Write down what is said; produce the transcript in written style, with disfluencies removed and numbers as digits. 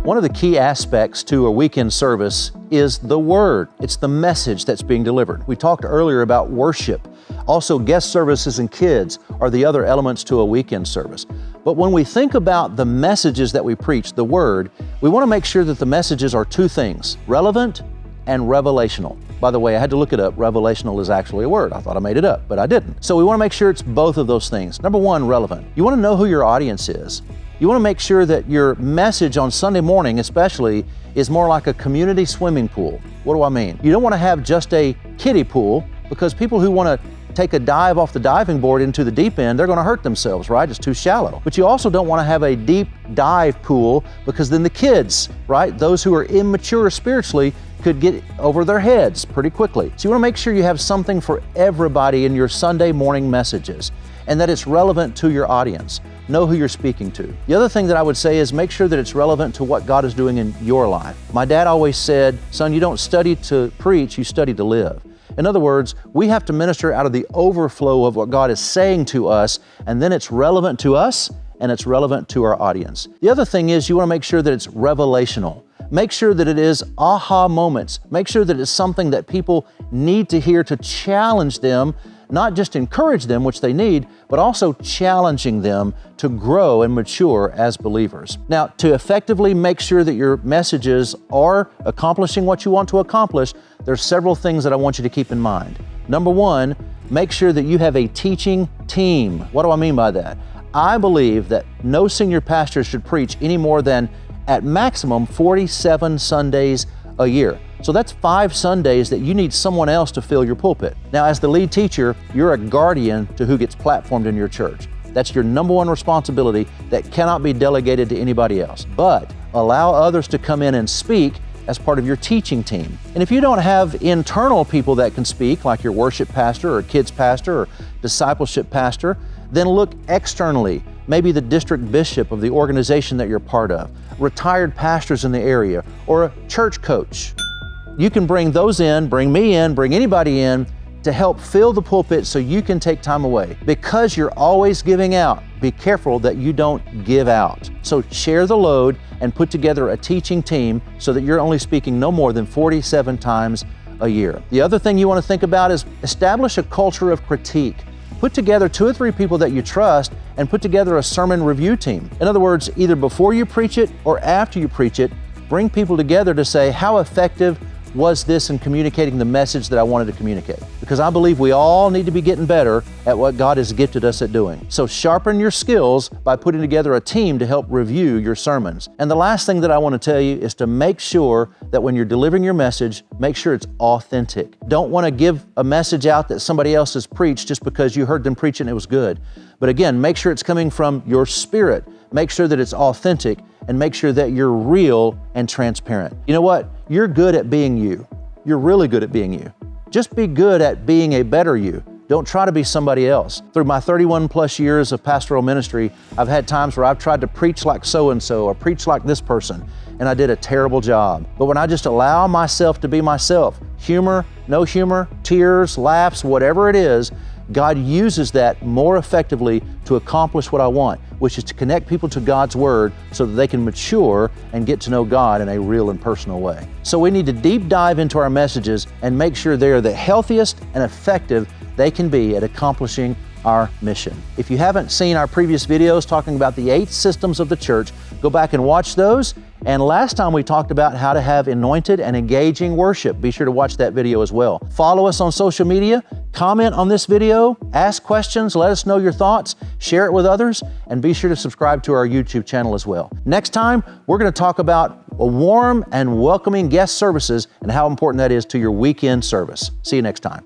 One of the key aspects to a weekend service is the Word. It's the message that's being delivered. We talked earlier about worship. Also, guest services and kids are the other elements to a weekend service. But when we think about the messages that we preach, the Word, we want to make sure that the messages are two things, relevant and revelational. By the way, I had to look it up. Revelational is actually a word. I thought I made it up, but I didn't. So we want to make sure it's both of those things. Number one, relevant. You want to know who your audience is. You want to make sure that your message on Sunday morning especially is more like a community swimming pool. What do I mean? You don't want to have just a kiddie pool, because people who want to take a dive off the diving board into the deep end, they're going to hurt themselves, right? It's too shallow. But you also don't want to have a deep dive pool, because then the kids, right, those who are immature spiritually, could get over their heads pretty quickly. So you want to make sure you have something for everybody in your Sunday morning messages, and that it's relevant to your audience. Know who you're speaking to. The other thing that I would say is make sure that it's relevant to what God is doing in your life. My dad always said, son, you don't study to preach, you study to live. In other words, we have to minister out of the overflow of what God is saying to us, and then it's relevant to us and it's relevant to our audience. The other thing is you want to make sure that it's revelational. Make sure that it is aha moments. Make sure that it's something that people need to hear to challenge them, not just encourage them, which they need, but also challenging them to grow and mature as believers. Now, to effectively make sure that your messages are accomplishing what you want to accomplish, there's several things that I want you to keep in mind. Number one, make sure that you have a teaching team. What do I mean by that? I believe that no senior pastor should preach any more than, at maximum, 47 Sundays a year. So that's 5 Sundays that you need someone else to fill your pulpit. Now, as the lead teacher, you're a guardian to who gets platformed in your church. That's your number one responsibility that cannot be delegated to anybody else. But allow others to come in and speak as part of your teaching team. And if you don't have internal people that can speak, like your worship pastor or kids pastor or discipleship pastor, then look externally. Maybe the district bishop of the organization that you're part of, retired pastors in the area, or a church coach. You can bring those in, bring me in, bring anybody in to help fill the pulpit so you can take time away. Because you're always giving out, be careful that you don't give out. So share the load and put together a teaching team so that you're only speaking no more than 47 times a year. The other thing you want to think about is establish a culture of critique. Put together 2 or 3 people that you trust and put together a sermon review team. In other words, either before you preach it or after you preach it, bring people together to say, how effective was this in communicating the message that I wanted to communicate? Because I believe we all need to be getting better at what God has gifted us at doing. So sharpen your skills by putting together a team to help review your sermons. And the last thing that I want to tell you is to make sure that when you're delivering your message, make sure it's authentic. Don't want to give a message out that somebody else has preached just because you heard them preach it and it was good. But again, make sure it's coming from your spirit. Make sure that it's authentic, and make sure that you're real and transparent. You know what? You're good at being you. You're really good at being you. Just be good at being a better you. Don't try to be somebody else. Through my 31 plus years of pastoral ministry, I've had times where I've tried to preach like so-and-so or preach like this person, and I did a terrible job. But when I just allow myself to be myself, humor, no humor, tears, laughs, whatever it is, God uses that more effectively to accomplish what I want, which is to connect people to God's Word so that they can mature and get to know God in a real and personal way. So we need to deep dive into our messages and make sure they are the healthiest and effective they can be at accomplishing our mission. If you haven't seen our previous videos talking about the 8 systems of the church, go back and watch those. And last time we talked about how to have anointed and engaging worship. Be sure to watch that video as well. Follow us on social media, comment on this video, ask questions, let us know your thoughts, share it with others, and be sure to subscribe to our YouTube channel as well. Next time, we're going to talk about warm and welcoming guest services and how important that is to your weekend service. See you next time.